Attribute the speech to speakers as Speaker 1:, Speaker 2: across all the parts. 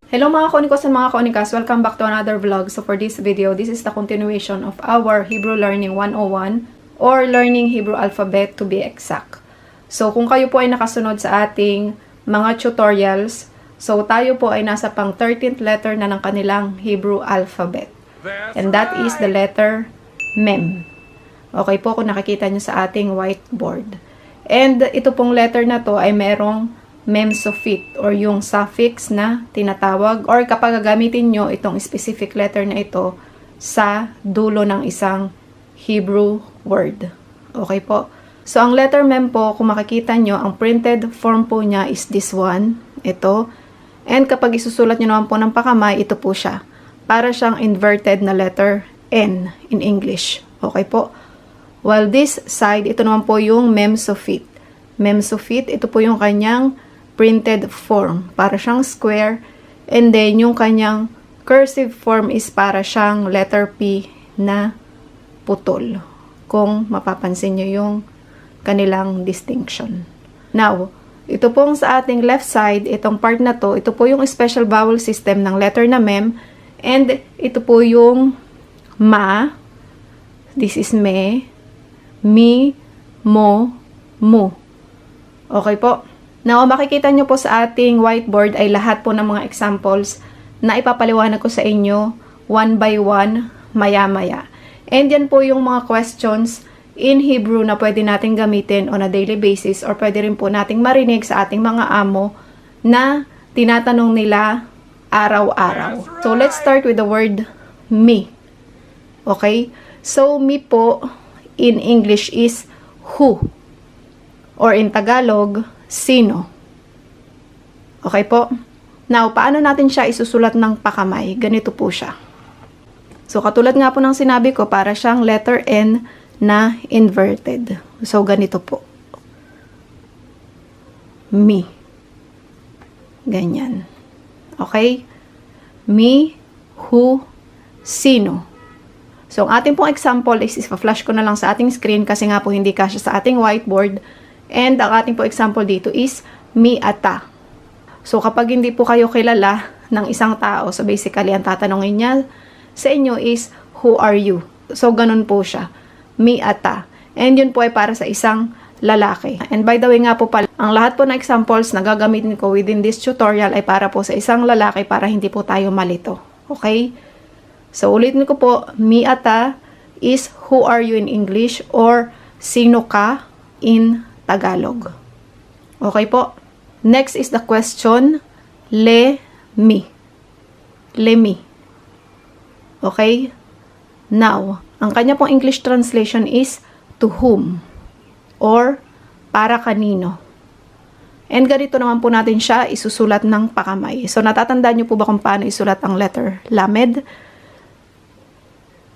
Speaker 1: Hello mga kaunikos and mga kaunikas, welcome back to another vlog. So for this video, this is the continuation of our Hebrew Learning 101 or Learning Hebrew Alphabet to be exact. So kung kayo po ay nakasunod sa ating mga tutorials, so tayo po ay nasa pang 13th letter na ng kanilang Hebrew alphabet. And that is the letter Mem. Okay po kung nakikita nyo sa ating whiteboard. And ito pong letter na to ay merong memsofit or yung suffix na tinatawag or kapag gagamitin nyo itong specific letter na ito sa dulo ng isang Hebrew word. Okay po? So, ang letter mem po, kung makikita nyo, ang printed form po niya is this one. Ito. And kapag isusulat nyo naman po ng pakamay, ito po siya. Para siyang inverted na letter N in English. Okay po? While this side, ito naman po yung memsofit. Memsofit, ito po yung kanyang printed form. Para siyang square. And then, yung kanyang cursive form is para siyang letter P na putol. Kung mapapansin nyo yung kanilang distinction. Now, ito pong sa ating left side, itong part na to, ito po yung special vowel system ng letter na mem. And ito po yung ma. This is me. Mi. Mo. Mu. Okay po? Now, makikita nyo po sa ating whiteboard ay lahat po ng mga examples na ipapaliwanag ko sa inyo one by one, maya-maya. And yan po yung mga questions in Hebrew na pwede natin gamitin on a daily basis or pwede rin po nating marinig sa ating mga amo na tinatanong nila araw-araw. So, let's start with the word me. Okay? So, me po in English is who. Or in Tagalog, sino. Okay po? Now, paano natin siya isusulat ng pakamay? Ganito po siya. So, katulad nga po ng sinabi ko, para siyang letter N na inverted. So, ganito po. Me. Ganyan. Okay? Me, who, sino. So, ang ating pong example is, flash ko na lang sa ating screen kasi nga po hindi kasya sa ating whiteboard. And ang ating po example dito is mi ata. So kapag hindi po kayo kilala ng isang tao, so basically ang tatanungin niya sa inyo is who are you? So ganun po siya. Mi ata. And yun po ay para sa isang lalaki. And by the way nga po pala, ang lahat po na examples na gagamitin ko within this tutorial ay para po sa isang lalaki para hindi po tayo malito. Okay? So ulitin ko po, mi ata is who are you in English or sino ka in Tagalog. Okay po. Next is the question, le mi. Le mi. Okay? Now, ang kanya pong English translation is to whom or para kanino. And ganito naman po natin siya isusulat ng pakamay. So, natatandaan niyo po ba kung paano isulat ang letter lamed?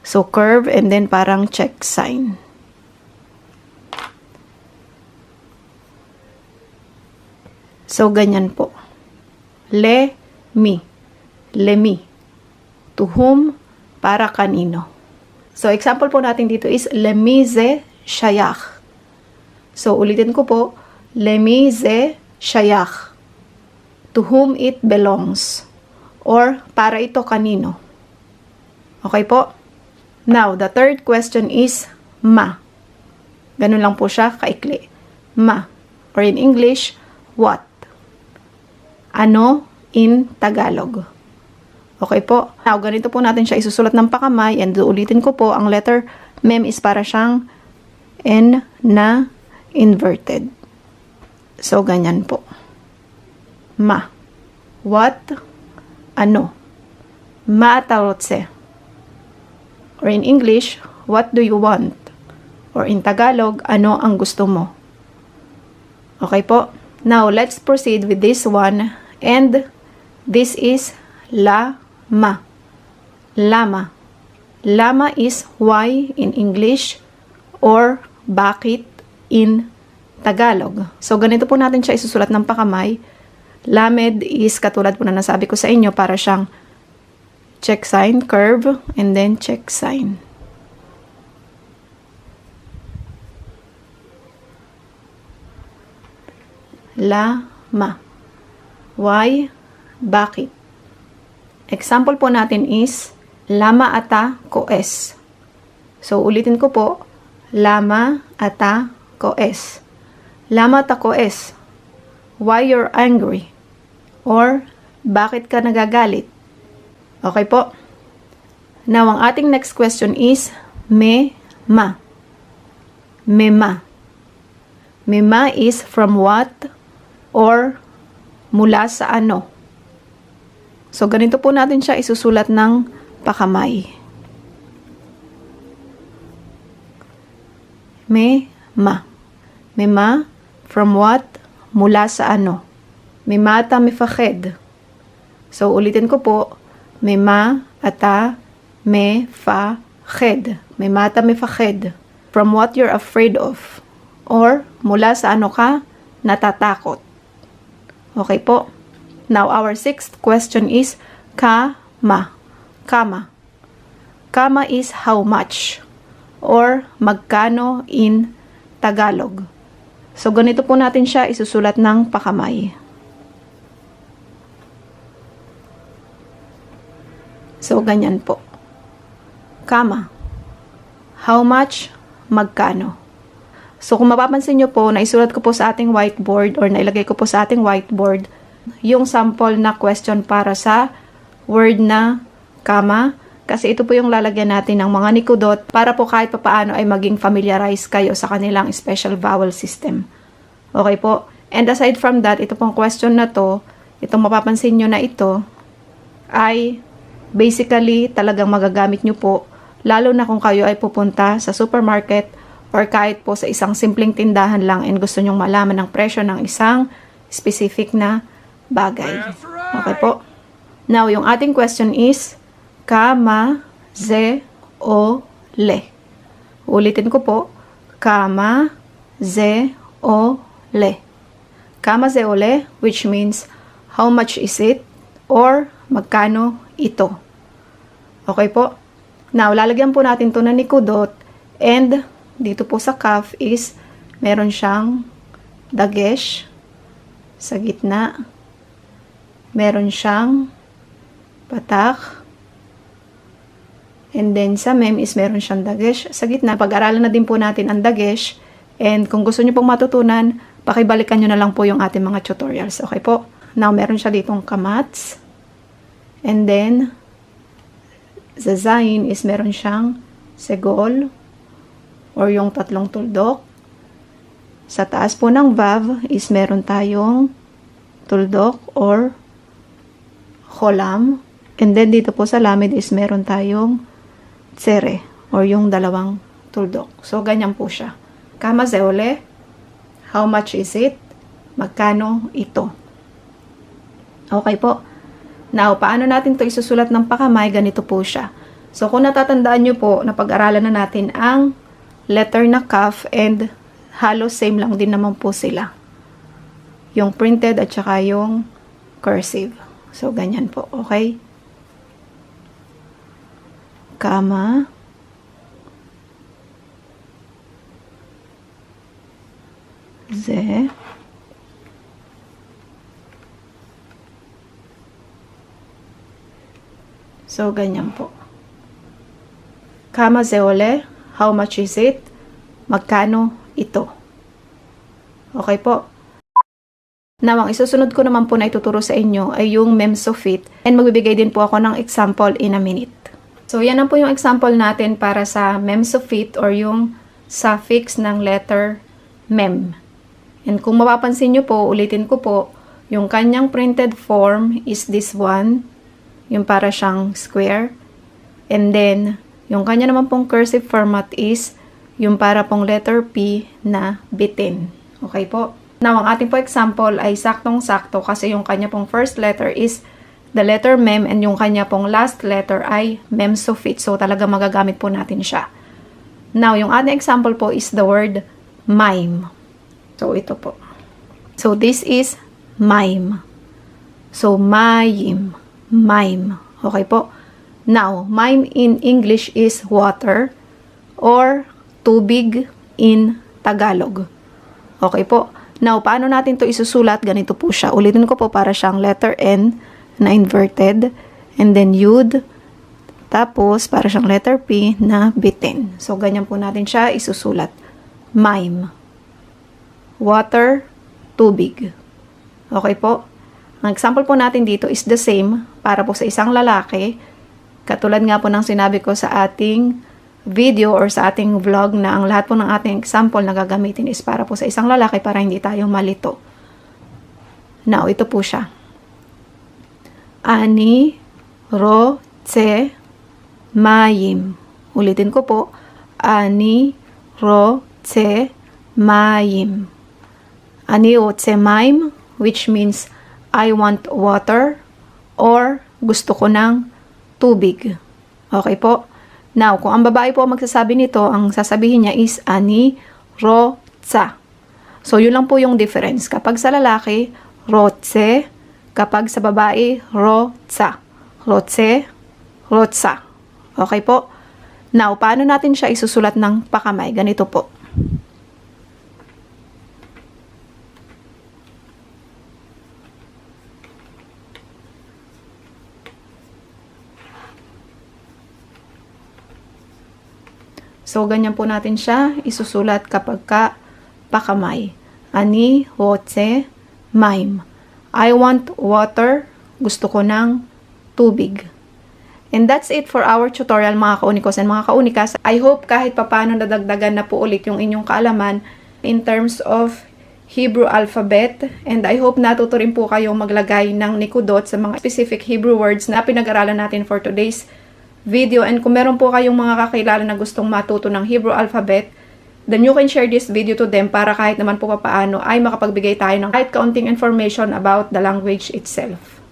Speaker 1: So, curve and then parang check sign. So, ganyan po. Le, mi. Le, mi. To whom, para kanino. So, example po natin dito is, le mi ze shayach. So, ulitin ko po, le mi ze shayach. To whom it belongs. Or, para ito kanino. Okay po? Now, the third question is, ma. Ganun lang po siya, kaikli. Ma. Or in English, what? Ano in Tagalog. Okay po. Now, ganito po natin siya isusulat ng pakamay. And ulitin ko po, ang letter mem is para siyang N na inverted. So, ganyan po. Ma. What? Ano? Ma tarotse. Or in English, what do you want? Or in Tagalog, ano ang gusto mo? Okay po. Now, let's proceed with this one. And this is lama. Lama. Lama is why in English or bakit in Tagalog. So, ganito po natin siya isusulat ng pakamay. Lamed is katulad po na nasabi ko sa inyo para siyang check sign, curve, and then check sign. Lama. Why? Bakit? example po natin is lama ata koes. So, ulitin ko po, lama ata koes. Lama ata koes. Why you're angry? Or, bakit ka nagagalit? Okay po. Now, ang ating next question is, me ma. Me ma. Me ma is from what? Or, mula sa ano? So, ganito po natin siya isusulat ng pakamay. Me ma. Me ma, from what? Mula sa ano? Me mata mefakhed. So, ulitin ko po. Me ma ata mefakhed. Me mata mefakhed. From what you're afraid of. Or, mula sa ano ka natatakot. Okay po. Now, our sixth question is kama. Kama. Kama is how much. Or, magkano in Tagalog. So, ganito po natin siya isusulat ng pakamay. So, ganyan po. Kama. How much? Magkano. So, kung mapapansin nyo po, naisulat ko po sa ating whiteboard or nailagay ko po sa ating whiteboard yung sample na question para sa word na kama. Kasi ito po yung lalagyan natin ng mga nikudot para po kahit papaano ay maging familiarize kayo sa kanilang special vowel system. Okay po? And aside from that, ito pong question na to, itong mapapansin nyo na ito, ay basically talagang magagamit nyo po, lalo na kung kayo ay pupunta sa supermarket or kahit po sa isang simpleng tindahan lang and gusto nyong malaman ng presyo ng isang specific na bagay. Okay po? Now, yung ating question is, kama ze o le. Ulitin ko po, kama ze o le. Kama ze o le, which means, how much is it? Or, magkano ito? Okay po? Now, lalagyan po natin to na nikudot and dito po sa kaf is meron siyang dagesh sa gitna. Meron siyang patak. And then sa mem is meron siyang dagesh sa gitna. Pag-aralan na din po natin ang dagesh. And kung gusto niyo pong matutunan, pakibalikan nyo na lang po yung ating mga tutorials. Okay po? Now, meron siya ditong kamats. And then, sa zayin is meron siyang segol or yung tatlong tuldok. Sa taas po ng vav is meron tayong tuldok or kholam. And then dito po sa lamid is meron tayong tsere or yung dalawang tuldok. So, ganyan po siya. Kama zeole, how much is it? Magkano ito? Okay po. Now, paano natin to isusulat ng pakamay? Ganito po siya. So, kung natatandaan nyo po, napag-aralan na natin ang letter na kaf and halos same lang din naman po sila. Yung printed at saka yung cursive. So, ganyan po. Okay? Kama. Ze. So, ganyan po. Kama zeole, how much is it? Magkano ito? Okay po. Now, ang isusunod ko naman po na ituturo sa inyo ay yung memsofit and magbibigay din po ako ng example in a minute. So, yan na po yung example natin para sa memsofit or yung suffix ng letter mem. And kung mapapansin nyo po, ulitin ko po, yung kanyang printed form is this one. Yung para siyang square. And then, yung kanya naman pong cursive format is yung para pong letter P na bitin. Okay po? Now, ang ating po example ay saktong-sakto kasi yung kanya pong first letter is the letter mem and yung kanya pong last letter ay memsofit. So, talaga magagamit po natin siya. Now, yung ating example po is the word mime. So, ito po. So, this is mime. So, mime. Mime. Okay po? Now, mime in English is water or tubig in Tagalog. Okay po? Now, paano natin to isusulat? Ganito po siya. Ulitin ko po para siyang letter N na inverted. and then yud, tapos para siyang letter P na bitin. So, ganyan po natin siya isusulat. Mime. Water, tubig. Okay po? Ang example po natin dito is the same para po sa isang lalaki. Katulad nga po ng sinabi ko sa ating video or sa ating vlog na ang lahat po ng ating example na gagamitin is para po sa isang lalaki para hindi tayo malito. Now, ito po siya. Ani, ro, tse, mayim. Ulitin ko po. Ani, ro, tse, mayim. Ani, ro, tse, mayim, which means I want water or gusto ko ng tubig. Okay po? Now, kung ang babae po magsasabi nito, ang sasabihin niya is ani, ro, tsa. So, yun lang po yung difference. Kapag sa lalaki, ro, tse. Kapag sa babae, ro, tsa. Ro, tse, ro, tsa. Okay po? Now, paano natin siya isusulat ng pakamay? Ganito po. So, ganyan po natin siya isusulat kapag ka pakamay. Ani, hotse, mime. I want water. Gusto ko ng tubig. And that's it for our tutorial mga kaunikos and mga kaunikas. I hope kahit papano nadagdagan na po ulit yung inyong kaalaman in terms of Hebrew alphabet. And I hope natuto rin po kayong maglagay ng nikudot sa mga specific Hebrew words na pinag-aralan natin for today's video. And kung meron po kayong mga kakilala na gustong matuto ng Hebrew alphabet, then you can share this video to them para kahit naman po paano ay makapagbigay tayo ng kahit kaunting information about the language itself.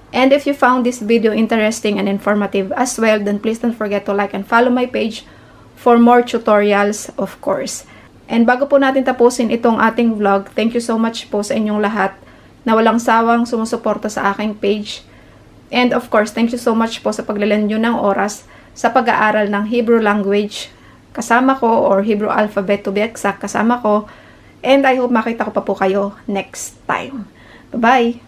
Speaker 1: And if you found this video interesting and informative as well, then please don't forget to like and follow my page for more tutorials, of course. And bago po natin tapusin itong ating vlog, thank you so much po sa inyong lahat na walang sawang sumusuporta sa aking page. And of course, thank you so much po sa paglalaan nyo ng oras sa pag-aaral ng Hebrew language kasama ko or Hebrew alphabet to be exact kasama ko. And I hope makita ko pa po kayo next time. Bye-bye!